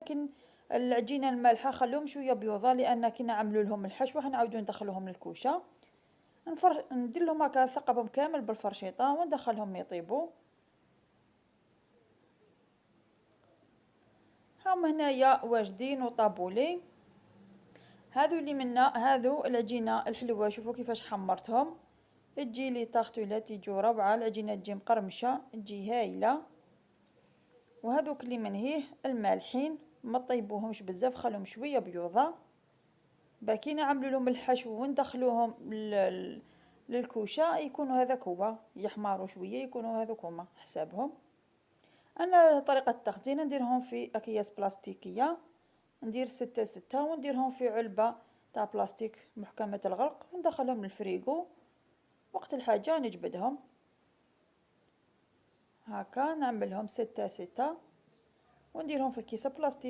لكن العجينة المالحة خلوهم شوية بيوضة، لأن كي نعملو لهم الحشوة حنعاودو ندخلوهم للكوشة. ندير لهم هكا ثقبهم كامل بالفرشيطة وندخلهم يطيبوا. هاهم هنايا واجدين وطابولي. هذو اللي منا هذو العجينة الحلوة، شوفوا كيفاش حمرتهم، تجي لي طاختولات يجو روعة، العجينة تجي مقرمشة تجي هايلة. وهذوك اللي منهيه المالحين ما طيبوهمش بزاف، خلوهم شوية بيوضة، باكي نعملو لهم الحشو وندخلوهم للكوشة يكونوا هذاك هو، يحمروا شوية يكونوا هذوك هما حسابهم. انا طريقة التخزين نديرهم في اكياس بلاستيكية، ندير 6 ونديرهم في علبة تاع بلاستيك محكمة الغلق وندخلهم للفريغو، وقت الحاجة نجبدهم. هكا نعملهم 6 ونديرهم في الكيسة بلاستيك.